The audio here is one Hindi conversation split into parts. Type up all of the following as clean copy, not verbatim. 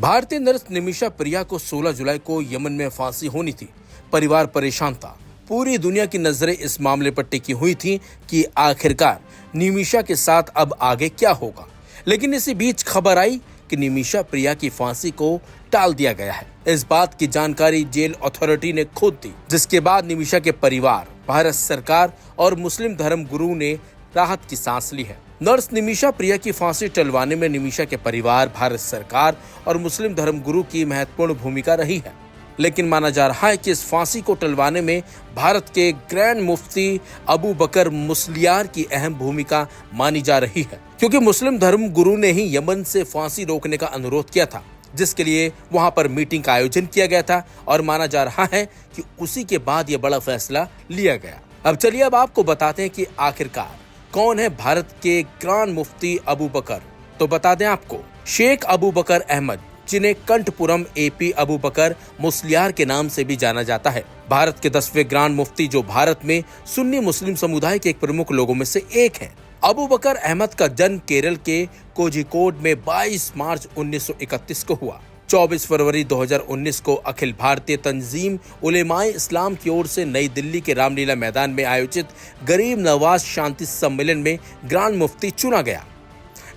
भारतीय नर्स निमिषा प्रिया को 16 जुलाई को यमन में फांसी होनी थी। परिवार परेशान था। पूरी दुनिया की नजरें इस मामले पर टिकी हुई थी कि आखिरकार निमिषा के साथ अब आगे क्या होगा। लेकिन इसी बीच खबर आई कि निमिषा प्रिया की फांसी को टाल दिया गया है। इस बात की जानकारी जेल अथॉरिटी ने खुद दी, जिसके बाद निमिषा के परिवार, भारत सरकार और मुस्लिम धर्म गुरु ने राहत की सांस ली है। नर्स निमिषा प्रिया की फांसी टलवाने में निमिषा के परिवार, भारत सरकार और मुस्लिम धर्म गुरु की महत्वपूर्ण भूमिका रही है। लेकिन माना जा रहा है कि इस फांसी को टलवाने में भारत के ग्रैंड मुफ्ती अबू बकर मुस्लियार की अहम भूमिका मानी जा रही है, क्योंकि मुस्लिम धर्म गुरु ने ही यमन से फांसी रोकने का अनुरोध किया था, जिसके लिए वहां पर मीटिंग का आयोजन किया गया था और माना जा रहा है कि उसी के बाद यह बड़ा फैसला लिया गया। अब चलिए अब आपको बताते हैं कि आखिरकार कौन है भारत के ग्रांड मुफ्ती अबू बकर। तो बता दें आपको, शेख अबू बकर अहमद, जिन्हें कंठपुरम एपी अबू बकर मुस्लियार के नाम से भी जाना जाता है, भारत के 10वें ग्रांड मुफ्ती, जो भारत में सुन्नी मुस्लिम समुदाय के एक प्रमुख लोगों में से एक हैं। अबू बकर अहमद का जन्म केरल के कोझिकोड में 22 मार्च 1931 को हुआ। 24 फरवरी 2019 को अखिल भारतीय तंजीम उलेमाए इस्लाम की ओर से नई दिल्ली के रामलीला मैदान में आयोजित गरीब नवाज शांति सम्मेलन में ग्रांड मुफ्ती चुना गया।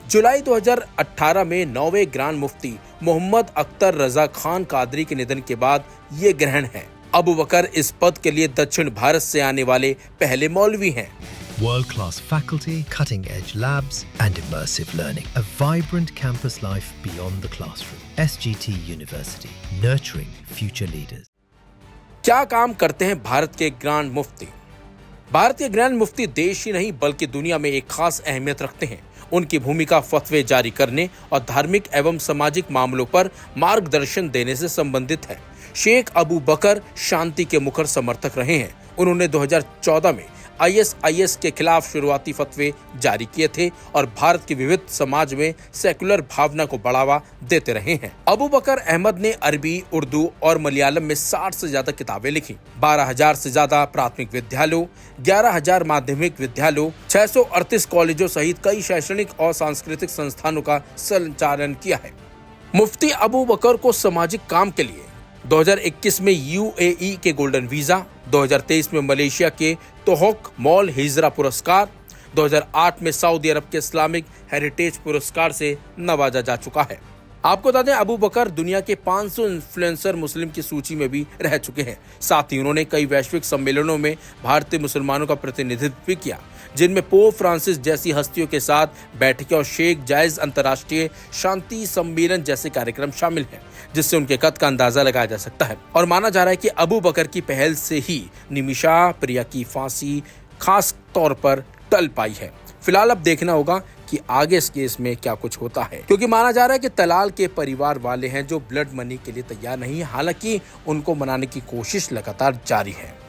जुलाई 2018 में 9वें ग्रांड मुफ्ती मोहम्मद अख्तर रजा खान कादरी के निधन के बाद ये ग्रहण है। अबू बकर इस पद के लिए दक्षिण भारत से आने वाले पहले मौलवी हैं। World-class faculty, cutting-edge labs and immersive learning. A vibrant campus life beyond the classroom. SGT University, nurturing future leaders. क्या काम करते हैं भारत के ग्रांड मुफ्ती? भारत के ग्रैंड मुफ्ती देश ही नहीं बल्कि दुनिया में एक खास अहमियत रखते हैं। उनकी भूमिका फतवे जारी करने और धार्मिक एवं सामाजिक मामलों पर मार्गदर्शन देने से संबंधित है। शेख अबू बकर शांति के मुखर समर्थक रहे हैं। उन्होंने 2014 में ISIS के खिलाफ शुरुआती फतवे जारी किए थे और भारत के विविध समाज में सेकुलर भावना को बढ़ावा देते रहे हैं। अबू बकर अहमद ने अरबी, उर्दू और मलयालम में 60 से ज्यादा किताबें लिखी, 12,000 से ज्यादा प्राथमिक विद्यालयों, 11,000 माध्यमिक विद्यालयों, 638 कॉलेजों सहित कई शैक्षणिक और सांस्कृतिक संस्थानों का संचालन किया है। मुफ्ती अबू बकर को सामाजिक काम के लिए 2021 में UAE के गोल्डन वीजा, 2023 में मलेशिया के तोहक मॉल हिजरा पुरस्कार, 2008 में सऊदी अरब के इस्लामिक हेरिटेज पुरस्कार से नवाजा जा चुका है। आपको बता दें, अबू बकर दुनिया के 500 इन्फ्लुएंसर मुस्लिम की सूची में भी रह चुके हैं। साथ ही उन्होंने कई वैश्विक सम्मेलनों में भारतीय मुसलमानों का प्रतिनिधित्व भी किया, जिनमें पोप फ्रांसिस जैसी हस्तियों के साथ बैठकें और शेख जायज अंतर्राष्ट्रीय शांति सम्मेलन जैसे कार्यक्रम शामिल हैं, जिससे उनके कद का अंदाजा लगाया जा सकता है। और माना जा रहा है कि अबू बकर की पहल से ही निमिषा प्रिया की फांसी खास तौर पर टल पाई है। फिलहाल अब देखना होगा कि आगे इस केस में क्या कुछ होता है, क्योंकि माना जा रहा है कि तलाल के परिवार वाले हैं जो ब्लड मनी के लिए तैयार नहीं है। हालांकि उनको मनाने की कोशिश लगातार जारी है।